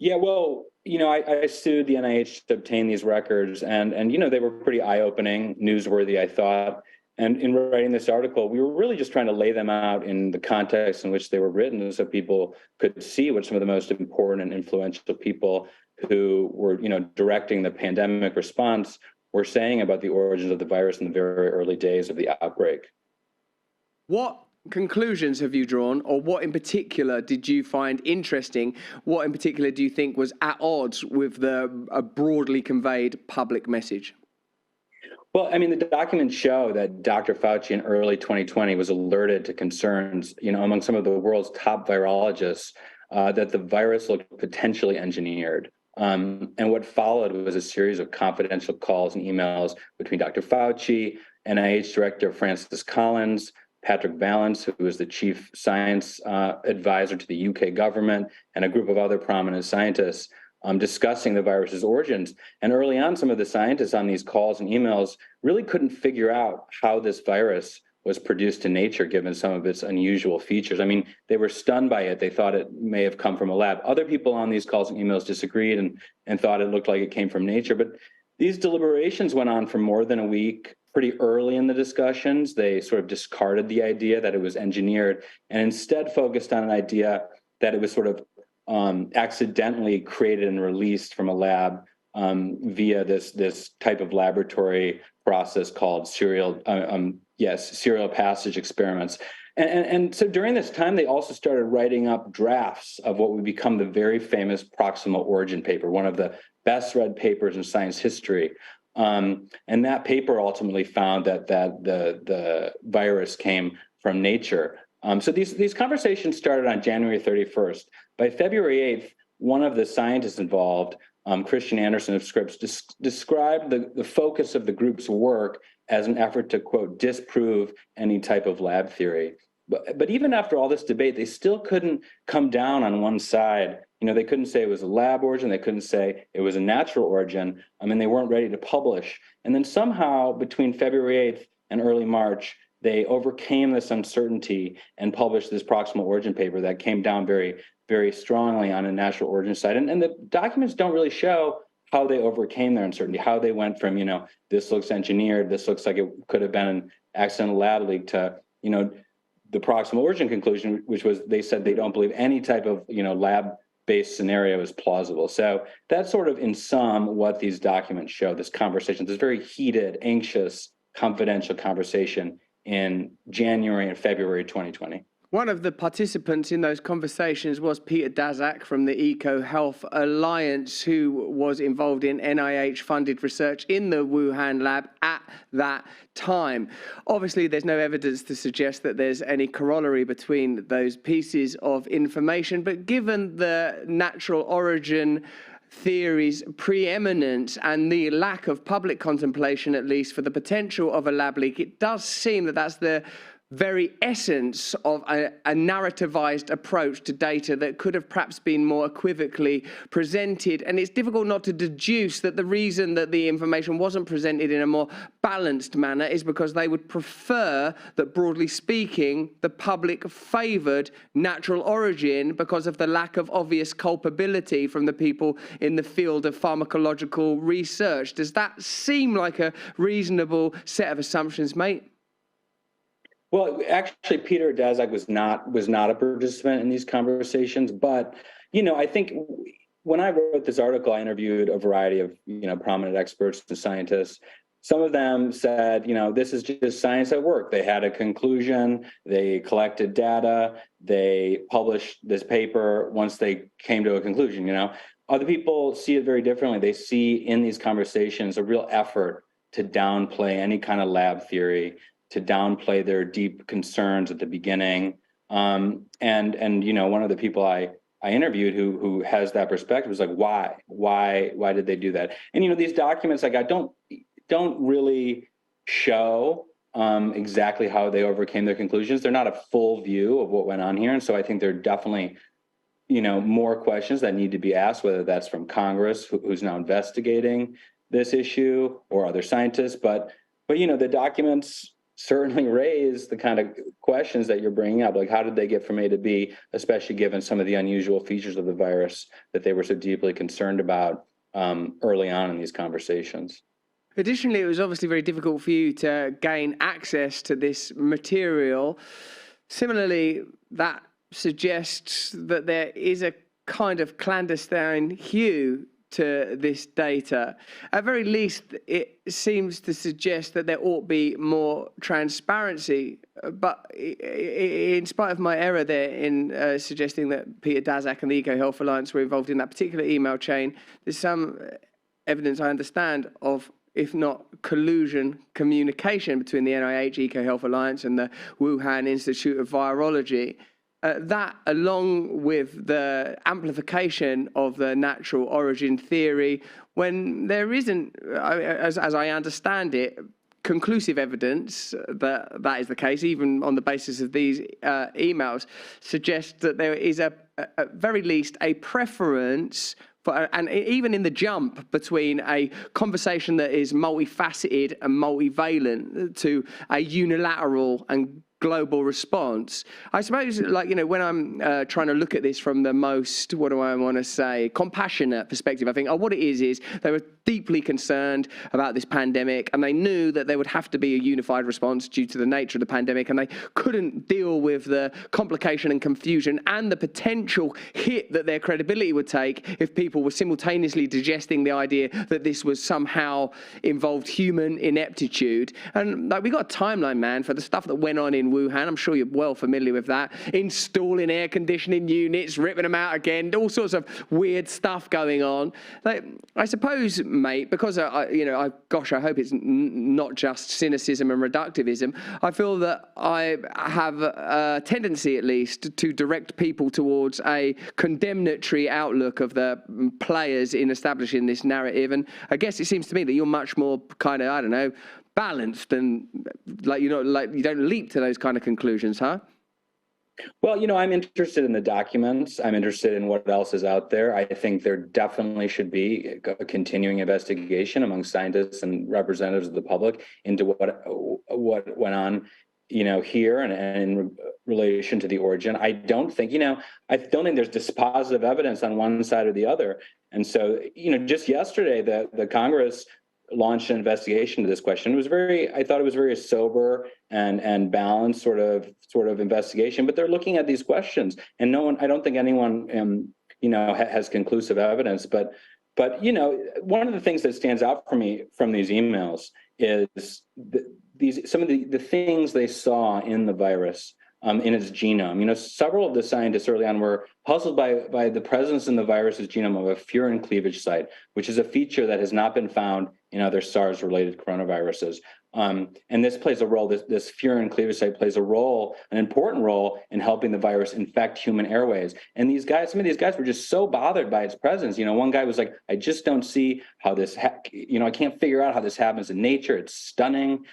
Yeah, well, I sued the NIH to obtain these records, and they were pretty eye-opening, newsworthy, I thought. And in writing this article, we were really just trying to lay them out in the context in which they were written so people could see what some of the most important and influential people who were, directing the pandemic response were saying about the origins of the virus in the very early days of the outbreak. What conclusions have you drawn, or what in particular did you find interesting? What in particular do you think was at odds with a broadly conveyed public message? Well, I mean, the documents show that Dr. Fauci in early 2020 was alerted to concerns, among some of the world's top virologists, that the virus looked potentially engineered. And what followed was a series of confidential calls and emails between Dr. Fauci, NIH Director Francis Collins, Patrick Vallance, who was the chief science advisor to the UK government, and a group of other prominent scientists, discussing the virus's origins. And early on, some of the scientists on these calls and emails really couldn't figure out how this virus was produced in nature, given some of its unusual features. I mean, they were stunned by it. They thought it may have come from a lab. Other people on these calls and emails disagreed and thought it looked like it came from nature. But these deliberations went on for more than a week. Pretty early in the discussions, they sort of discarded the idea that it was engineered and instead focused on an idea that it was sort of accidentally created and released from a lab via this type of laboratory process called serial passage experiments. And so during this time, they also started writing up drafts of what would become the very famous proximal origin paper, one of the best read papers in science history. And that paper ultimately found that the virus came from nature. So these conversations started on January 31st. By February 8th, one of the scientists involved, Christian Anderson of Scripps, described the focus of the group's work as an effort to, quote, disprove any type of lab theory. But even after all this debate, they still couldn't come down on one side. They couldn't say it was a lab origin. They couldn't say it was a natural origin. They weren't ready to publish. And then somehow between February 8th and early March, they overcame this uncertainty and published this proximal origin paper that came down very, very strongly on a natural origin side. And the documents don't really show how they overcame their uncertainty, how they went from, this looks engineered, this looks like it could have been an accidental lab leak, to, the proximal origin conclusion, which was they said they don't believe any type of, lab-based scenario is plausible. So that's sort of in sum what these documents show, this conversation, this very heated, anxious, confidential conversation in January and February 2020. One of the participants in those conversations was Peter Daszak from the Eco Health Alliance, who was involved in NIH-funded research in the Wuhan lab at that time. Obviously, there's no evidence to suggest that there's any corollary between those pieces of information, but given the natural origin theory's preeminence and the lack of public contemplation, at least, for the potential of a lab leak, it does seem that that's the very essence of a narrativized approach to data that could have perhaps been more equivocally presented. And it's difficult not to deduce that the reason that the information wasn't presented in a more balanced manner is because they would prefer that, broadly speaking, the public favoured natural origin because of the lack of obvious culpability from the people in the field of pharmacological research. Does that seem like a reasonable set of assumptions, mate? Well, actually, Peter Daszak was not a participant in these conversations, but I think when I wrote this article, I interviewed a variety of prominent experts and scientists. Some of them said, this is just science at work. They had a conclusion, they collected data, they published this paper once they came to a conclusion. Other people see it very differently. They see in these conversations a real effort to downplay any kind of lab theory, to downplay their deep concerns at the beginning. And one of the people I interviewed who has that perspective was like, why did they do that? And these documents I got don't really show exactly how they overcame their conclusions. They're not a full view of what went on here. And so I think there are definitely more questions that need to be asked, whether that's from Congress, who's now investigating this issue, or other scientists. But the documents certainly raise the kind of questions that you're bringing up, like how did they get from A to B, especially given some of the unusual features of the virus that they were so deeply concerned about early on in these conversations. Additionally, it was obviously very difficult for you to gain access to this material. Similarly, that suggests that there is a kind of clandestine hue to this data. At very least, it seems to suggest that there ought to be more transparency. But in spite of my error there in suggesting that Peter Daszak and the EcoHealth Alliance were involved in that particular email chain, there's some evidence I understand of, if not collusion, communication between the NIH EcoHealth Alliance and the Wuhan Institute of Virology. That, along with the amplification of the natural origin theory, when there isn't, as I understand it, conclusive evidence that that is the case, even on the basis of these emails, suggests that there is at very least a preference for, and even in the jump between a conversation that is multifaceted and multivalent to a unilateral and global response. I suppose, when I'm trying to look at this from the most, what do I want to say, compassionate perspective, I think, what it is they were deeply concerned about this pandemic, and they knew that there would have to be a unified response due to the nature of the pandemic, and they couldn't deal with the complication and confusion and the potential hit that their credibility would take if people were simultaneously digesting the idea that this was somehow involved human ineptitude. And we got a timeline, man, for the stuff that went on in Wuhan. I'm sure you're well familiar with that. Installing air conditioning units, ripping them out again, all sorts of weird stuff going on. I suppose, mate, because I hope it's not just cynicism and reductivism. I feel that I have a tendency, at least, to direct people towards a condemnatory outlook of the players in establishing this narrative. And I guess it seems to me that you're much more kind of, balanced and you don't leap to those kind of conclusions, huh? Well, I'm interested in the documents. I'm interested in what else is out there. I think there definitely should be a continuing investigation among scientists and representatives of the public into what went on, here and in relation to the origin. I don't think there's dispositive evidence on one side or the other. And so, just yesterday, the Congress launched an investigation to this question. I thought it was very sober and balanced sort of investigation, but they're looking at these questions, and I don't think anyone, has conclusive evidence, but one of the things that stands out for me from these emails is some of the things they saw in the virus, in its genome. Several of the scientists early on were puzzled by the presence in the virus's genome of a furin cleavage site, which is a feature that has not been found in other SARS-related coronaviruses. And this plays a role, this furin cleavage site plays an important role in helping the virus infect human airways. And some of these guys were just so bothered by its presence. One guy was like, I just don't see how this, I can't figure out how this happens in nature. It's stunning.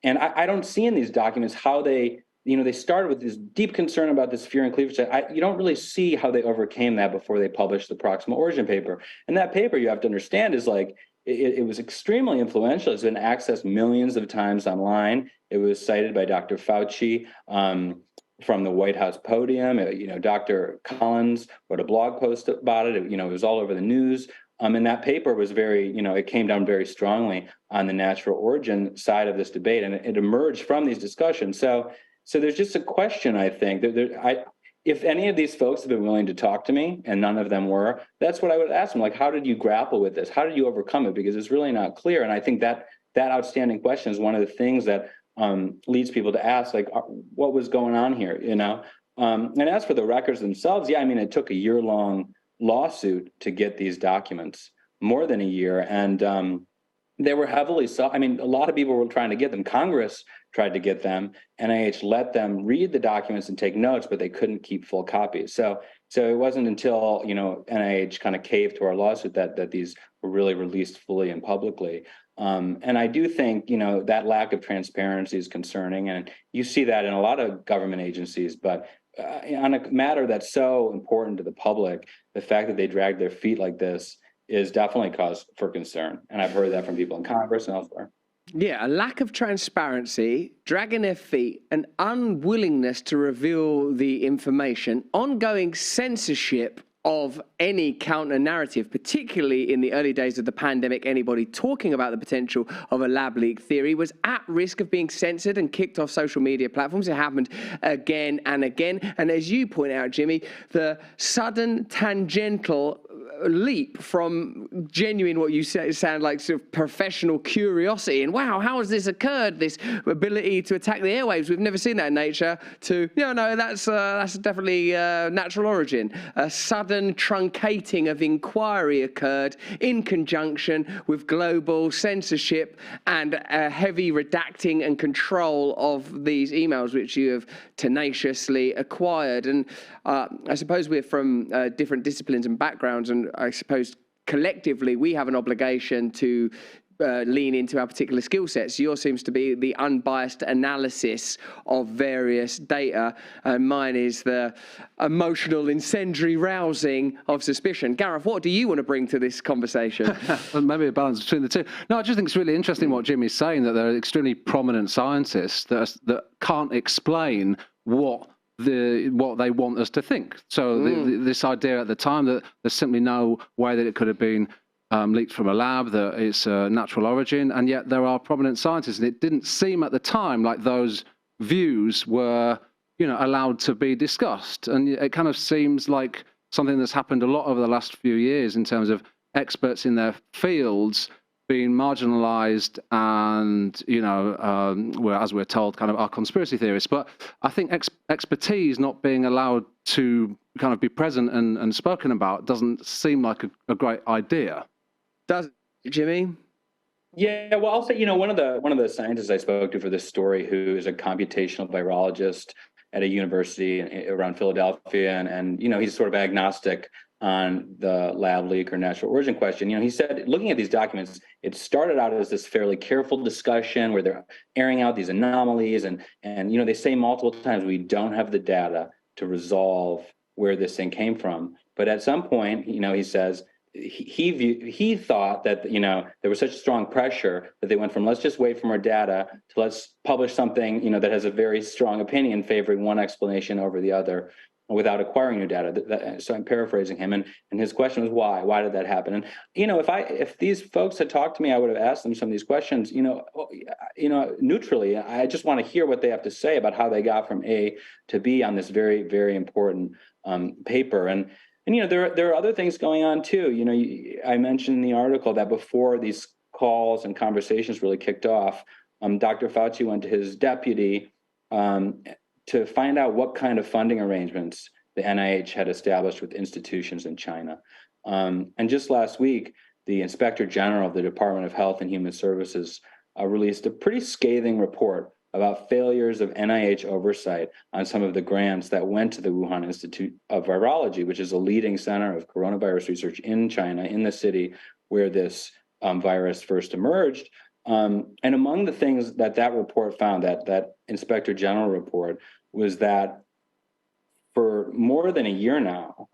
And I don't see in these documents how they, they started with this deep concern about this fear and cleavage. You don't really see how they overcame that before they published the proximal origin paper. And that paper, you have to understand, is like, it was extremely influential. It's been accessed millions of times online. It was cited by Dr. Fauci from the White House podium. Dr. Collins wrote a blog post about it. It was all over the news. And that paper was very, it came down very strongly on the natural origin side of this debate, and it emerged from these discussions. So there's just a question, I think. If any of these folks have been willing to talk to me, and none of them were, that's what I would ask them. Like, how did you grapple with this? How did you overcome it? Because it's really not clear. And I think that outstanding question is one of the things that leads people to ask, like, what was going on here, And as for the records themselves, it took a year-long lawsuit to get these documents, more than a year. And they were heavily a lot of people were trying to get them. Congress tried to get them. NIH let them read the documents and take notes, but they couldn't keep full copies. So it wasn't until, NIH kind of caved to our lawsuit that these were really released fully and publicly. And I do think, that lack of transparency is concerning. And you see that in a lot of government agencies. But on a matter that's so important to the public, the fact that they drag their feet like this is definitely cause for concern. And I've heard that from people in Congress and elsewhere. Yeah, a lack of transparency, dragging their feet, an unwillingness to reveal the information, ongoing censorship of any counter narrative, particularly in the early days of the pandemic. Anybody talking about the potential of a lab leak theory was at risk of being censored and kicked off social media platforms. It happened again and again. And as you point out, Jimmy, the sudden tangential leap from genuine, what you say sound like sort of professional curiosity, and wow, how has this occurred, this ability to attack the airwaves, we've never seen that in nature, to no, that's definitely natural origin. A sudden truncating of inquiry occurred in conjunction with global censorship and heavy redacting and control of these emails, which you have tenaciously acquired. And I suppose we're from different disciplines and backgrounds, and I suppose collectively we have an obligation to lean into our particular skill sets. Yours seems to be the unbiased analysis of various data, and mine is the emotional, incendiary rousing of suspicion. Gareth, what do you want to bring to this conversation? Well, maybe a balance between the two. No, I just think it's really interesting what Jimmy's saying, that there are extremely prominent scientists that can't explain what they want us to think. So this idea at the time that there's simply no way that it could have been leaked from a lab, that it's natural origin, and yet there are prominent scientists, and it didn't seem at the time like those views were, allowed to be discussed. And it kind of seems like something that's happened a lot over the last few years in terms of experts in their fields being marginalized and, as we're told, kind of are conspiracy theorists. But I think expertise not being allowed to kind of be present and spoken about doesn't seem like a great idea. Does Jimmy? Yeah, well, I'll say, one of the scientists I spoke to for this story, who is a computational virologist at a university around Philadelphia, and he's sort of agnostic on the lab leak or natural origin question. He said, looking at these documents, it started out as this fairly careful discussion where they're airing out these anomalies, and they say multiple times, we don't have the data to resolve where this thing came from. But at some point, he says, he thought that there was such strong pressure that they went from let's just wait for more data to let's publish something that has a very strong opinion favoring one explanation over the other without acquiring new data. So I'm paraphrasing him, and his question was why? Why did that happen? And if these folks had talked to me, I would have asked them some of these questions. Neutrally. I just want to hear what they have to say about how they got from A to B on this very, very important paper. And there are other things going on too. I mentioned in the article that before these calls and conversations really kicked off, Dr. Fauci went to his deputy to find out what kind of funding arrangements the NIH had established with institutions in China. And just last week, the Inspector General of the Department of Health and Human Services released a pretty scathing report about failures of NIH oversight on some of the grants that went to the Wuhan Institute of Virology, which is a leading center of coronavirus research in China, in the city where this virus first emerged. And among the things that report found, that Inspector General report, was that for more than a year now,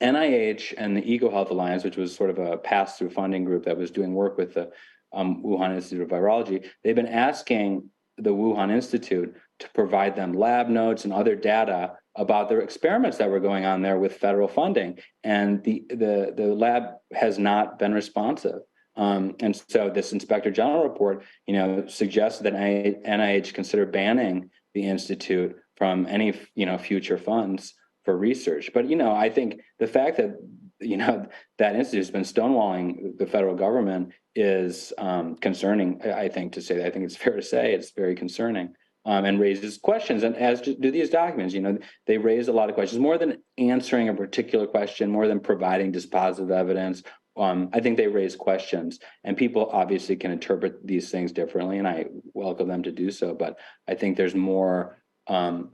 NIH and the EcoHealth Alliance, which was sort of a pass-through funding group that was doing work with the Wuhan Institute of Virology, they've been asking the Wuhan Institute to provide them lab notes and other data about their experiments that were going on there with federal funding. And the lab has not been responsive. And so this Inspector General report, suggests that NIH consider banning the Institute from any, future funds for research. But, I think the fact that, that institute has been stonewalling the federal government is concerning, I think it's fair to say it's very concerning, and raises questions. And as do these documents, they raise a lot of questions, more than answering a particular question, more than providing dispositive evidence. I think they raise questions, and people obviously can interpret these things differently, and I welcome them to do so. But I think there's more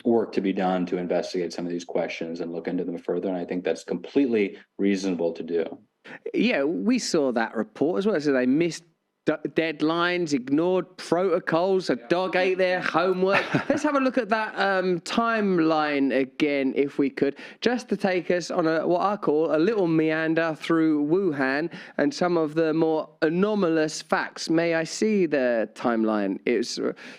work to be done to investigate some of these questions and look into them further. And I think that's completely reasonable to do. Yeah, we saw that report as well. So they missed deadlines, ignored protocols, a dog ate their homework. Let's have a look at that timeline again, if we could, just to take us on what I call a little meander through Wuhan and some of the more anomalous facts. May I see the timeline?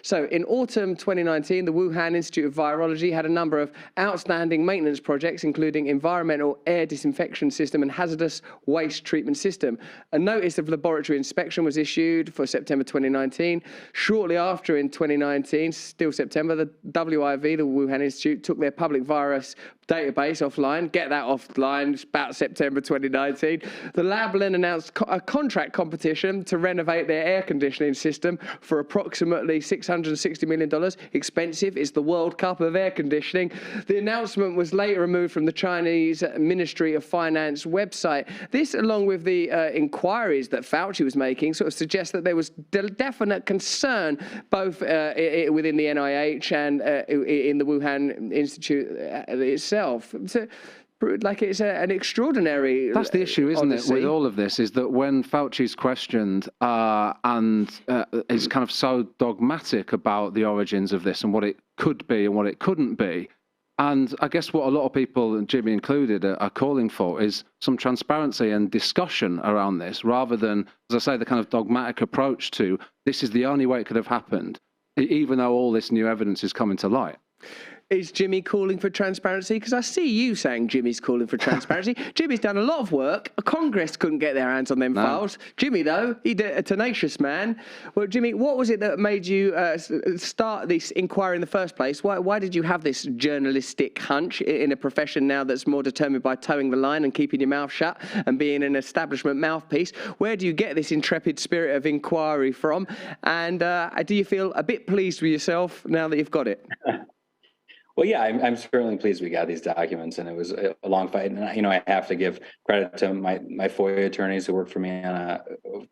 So in autumn 2019, the Wuhan Institute of Virology had a number of outstanding maintenance projects, including environmental air disinfection system and hazardous waste treatment system. A notice of laboratory inspection was issued for September 2019. Shortly after, in 2019, still September, the WIV, the Wuhan Institute, took their public virus database offline. Get that offline. It's about September 2019. The lab then announced a contract competition to renovate their air conditioning system for approximately $660 million. Expensive. It's the World Cup of air conditioning. The announcement was later removed from the Chinese Ministry of Finance website. This, along with the inquiries that Fauci was making, sort of suggests that there was definite concern both within the NIH and in the Wuhan Institute itself. So, like, it's an extraordinary. That's the issue, isn't odyssey. it, with all of this, is that when Fauci's questioned and is kind of so dogmatic about the origins of this and what it could be and what it couldn't be, and I guess what a lot of people, and Jimmy included, are calling for is some transparency and discussion around this, rather than, as I say, the kind of dogmatic approach to this is the only way it could have happened, even though all this new evidence is coming to light. Is Jimmy calling for transparency? Because I see you saying Jimmy's calling for transparency. Jimmy's done a lot of work. Congress couldn't get their hands on them files. Jimmy, though, he's a tenacious man. Well, Jimmy, what was it that made you start this inquiry in the first place? Why did you have this journalistic hunch in a profession now that's more determined by towing the line and keeping your mouth shut and being an establishment mouthpiece? Where do you get this intrepid spirit of inquiry from? And do you feel a bit pleased with yourself now that you've got it? Well, yeah, I'm certainly pleased we got these documents, and it was a long fight. And I have to give credit to my FOIA attorneys who work for me on a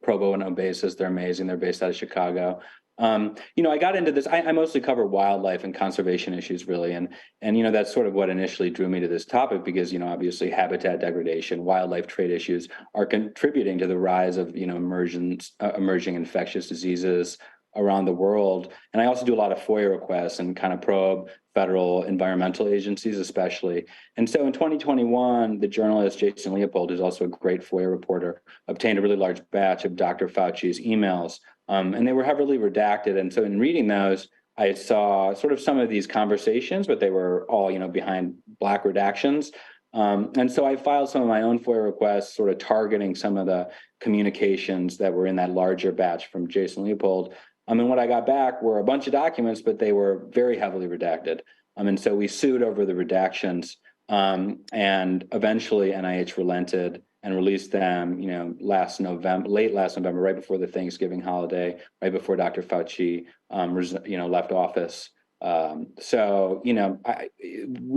pro bono basis. They're amazing. They're based out of Chicago. I got into this. I mostly cover wildlife and conservation issues, really, and that's sort of what initially drew me to this topic, because obviously habitat degradation, wildlife trade issues are contributing to the rise of emerging infectious diseases around the world. And I also do a lot of FOIA requests and kind of probe federal environmental agencies, especially. And so in 2021, the journalist Jason Leopold, who's also a great FOIA reporter, obtained a really large batch of Dr. Fauci's emails, and they were heavily redacted. And so in reading those, I saw sort of some of these conversations, but they were all, behind black redactions. And so I filed some of my own FOIA requests, sort of targeting some of the communications that were in that larger batch from Jason Leopold. And what I got back were a bunch of documents, but they were very heavily redacted. And so we sued over the redactions, and eventually NIH relented and released them, late last November, right before the Thanksgiving holiday, right before Dr. Fauci, left office. We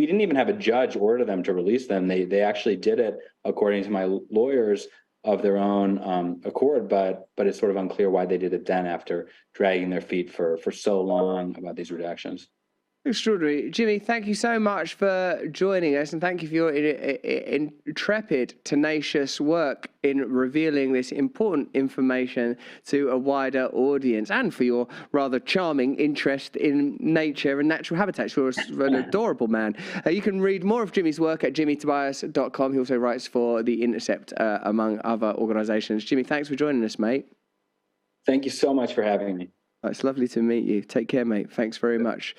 didn't even have a judge order them to release them. They actually did it, according to my lawyers, of their own accord, but it's sort of unclear why they did it then, after dragging their feet for so long about these redactions. Extraordinary. Jimmy, thank you so much for joining us, and thank you for your intrepid, tenacious work in revealing this important information to a wider audience, and for your rather charming interest in nature and natural habitats. You're an adorable man. You can read more of Jimmy's work at jimmytobias.com. He also writes for The Intercept, among other organisations. Jimmy, thanks for joining us, mate. Thank you so much for having me. It's lovely to meet you. Take care, mate. Thanks very much.